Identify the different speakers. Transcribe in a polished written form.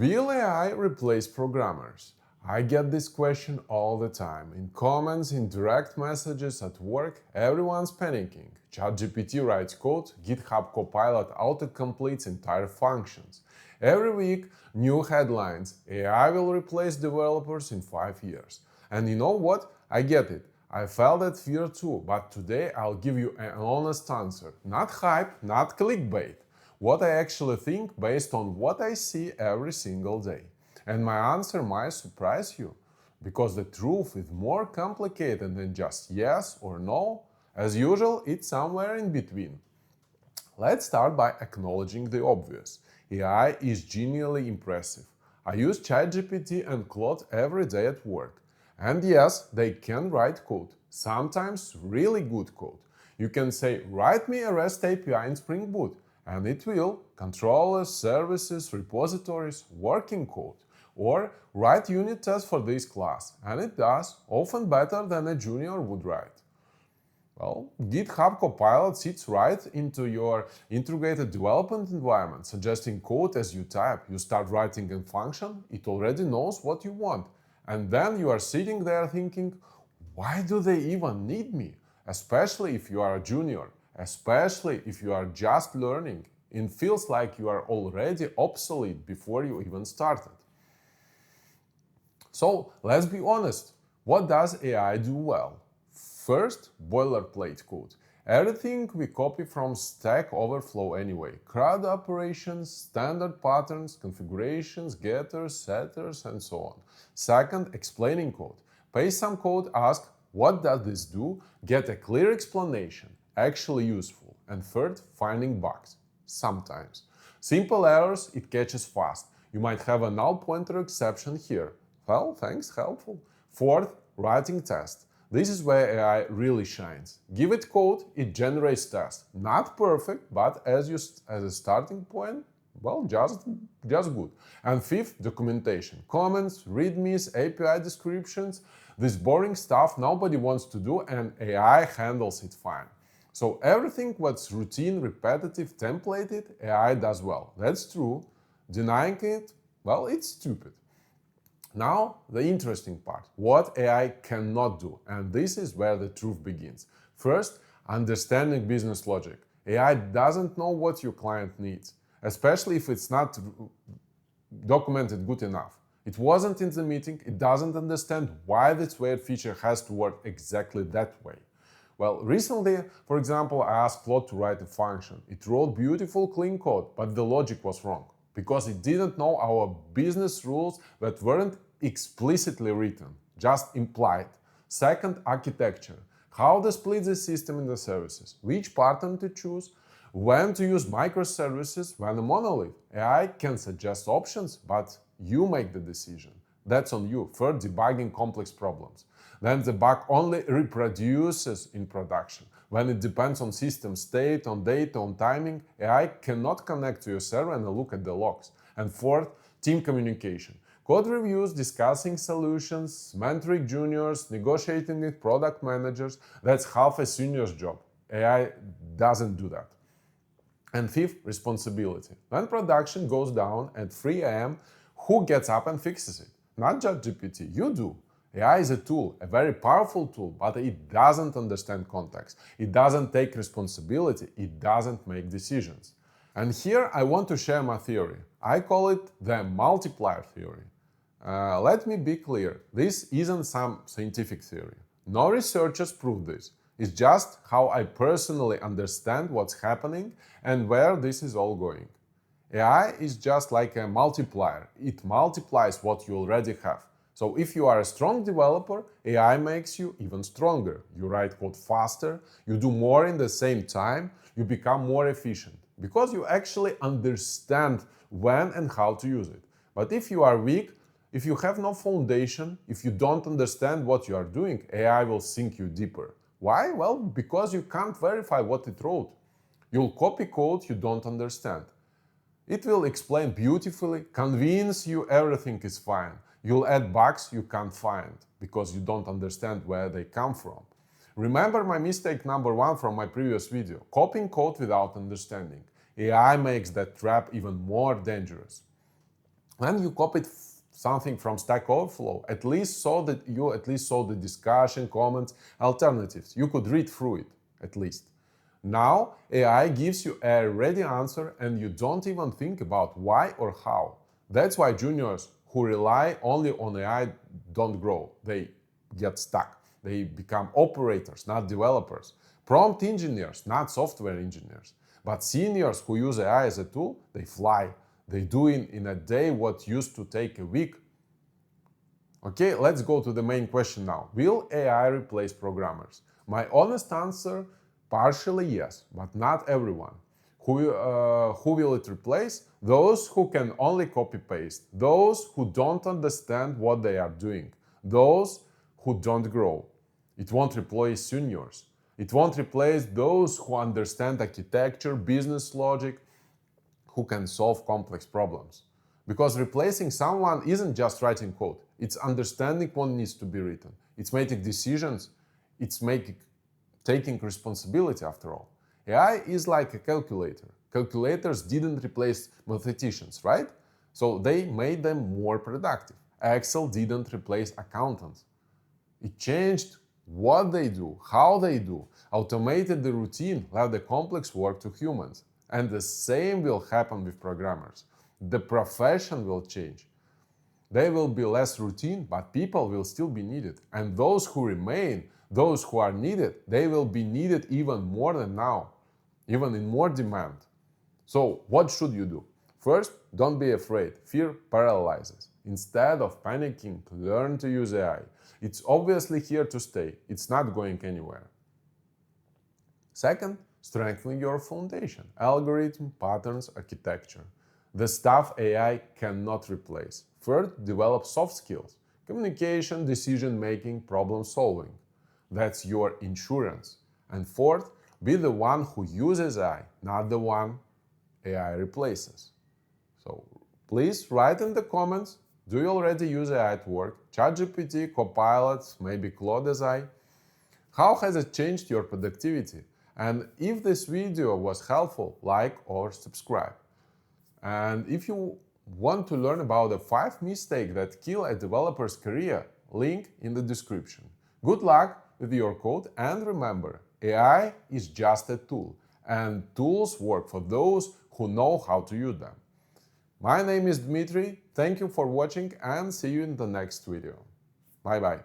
Speaker 1: Will AI replace programmers? I get this question all the time. In comments, in direct messages at work, everyone's panicking. ChatGPT writes code, GitHub Copilot auto-completes entire functions. Every week, new headlines. AI will replace developers in 5 years. And you know what? I get it. I felt that fear too, but today I'll give you an honest answer. Not hype, not clickbait. What I actually think based on what I see every single day. And my answer might surprise you, because the truth is more complicated than just yes or no. As usual, it's somewhere in between. Let's start by acknowledging the obvious. AI is genuinely impressive. I use ChatGPT and Claude every day at work. And yes, they can write code, sometimes really good code. You can say, write me a REST API in Spring Boot, and it will. Controllers, services, repositories, working code. Or write unit tests for this class, and it does, often better than a junior would write. Well, GitHub Copilot sits right into your integrated development environment, suggesting code as you type. You start writing a function, it already knows what you want. And then you are sitting there thinking, why do they even need me? Especially if you are a junior, especially if you are just learning. It feels like you are already obsolete before you even started. So let's be honest, what does AI do well? First, boilerplate code. Everything we copy from Stack Overflow anyway. CRUD operations, standard patterns, configurations, getters, setters, and so on. Second, explaining code. Paste some code, ask, what does this do? Get a clear explanation, actually useful. And third, finding bugs. Sometimes. Simple errors, it catches fast. You might have a null pointer exception here. Well, thanks, helpful. Fourth, writing tests. This is where AI really shines. Give it code, it generates tests. Not perfect, but as a starting point, well, just good. And fifth, documentation. Comments, readmes, API descriptions. This boring stuff nobody wants to do, and AI handles it fine. So everything what's routine, repetitive, templated, AI does well. That's true. Denying it, well, it's stupid. Now, the interesting part, what AI cannot do, and this is where the truth begins. First, understanding business logic. AI doesn't know what your client needs, especially if it's not documented good enough. It wasn't in the meeting, it doesn't understand why this weird feature has to work exactly that way. Well, recently, for example, I asked Claude to write a function. It wrote beautiful, clean code, but the logic was wrong, because it didn't know our business rules that weren't explicitly written, just implied. Second, architecture. How to split the system into services, which pattern to choose, when to use microservices, when a monolith. AI can suggest options, but you make the decision. That's on you. Third, debugging complex problems. Then the bug only reproduces in production. When it depends on system state, on data, on timing, AI cannot connect to your server and look at the logs. And fourth, team communication. Code reviews, discussing solutions, mentoring juniors, negotiating with product managers. That's half a senior's job. AI doesn't do that. And fifth, responsibility. When production goes down at 3 a.m., who gets up and fixes it? Not ChatGPT, you do. AI is a tool, a very powerful tool, but it doesn't understand context. It doesn't take responsibility. It doesn't make decisions. And here I want to share my theory. I call it the multiplier theory. Let me be clear, this isn't some scientific theory. No researchers prove this. It's just how I personally understand what's happening and where this is all going. AI is just like a multiplier. It multiplies what you already have. So if you are a strong developer, AI makes you even stronger. You write code faster, you do more in the same time, you become more efficient, because you actually understand when and how to use it. But if you are weak, if you have no foundation, if you don't understand what you are doing, AI will sink you deeper. Why? Well, because you can't verify what it wrote. You'll copy code you don't understand. It will explain beautifully, convince you everything is fine. You'll add bugs you can't find because you don't understand where they come from. Remember my mistake number 1 from my previous video, copying code without understanding. AI makes that trap even more dangerous. When you copied something from Stack Overflow, at least saw the discussion, comments, alternatives. You could read through it, at least. Now, AI gives you a ready answer and you don't even think about why or how. That's why juniors who rely only on AI don't grow. They get stuck. They become operators, not developers. Prompt engineers, not software engineers. But seniors who use AI as a tool, they fly. They do in a day what used to take a week. Okay, let's go to the main question now. Will AI replace programmers? My honest answer, partially yes, but not everyone. Who will it replace? Those who can only copy-paste, those who don't understand what they are doing, those who don't grow. It won't replace seniors. It won't replace those who understand architecture, business logic, who can solve complex problems. Because replacing someone isn't just writing code, it's understanding what needs to be written. It's making decisions, taking responsibility after all. AI is like a calculator. Calculators didn't replace mathematicians, right? So they made them more productive. Excel didn't replace accountants. It changed what they do, how they do, automated the routine, left the complex work to humans. And the same will happen with programmers. The profession will change. They will be less routine, but people will still be needed. And those who remain, those who are needed, they will be needed even more than now, even in more demand. So what should you do? First, don't be afraid. Fear paralyzes. Instead of panicking, learn to use AI. It's obviously here to stay. It's not going anywhere. Second, strengthen your foundation, algorithm, patterns, architecture. The stuff AI cannot replace. Third, develop soft skills, communication, decision-making, problem-solving. That's your insurance. And fourth, be the one who uses AI, not the one AI replaces. So please write in the comments, do you already use AI at work? ChatGPT, Copilot, maybe Claude as I? How has it changed your productivity? And if this video was helpful, like or subscribe. And if you want to learn about the 5 mistakes that kill a developer's career, link in the description. Good luck with your code and remember, AI is just a tool and tools work for those who know how to use them. My name is Dmitry, thank you for watching and see you in the next video. Bye bye.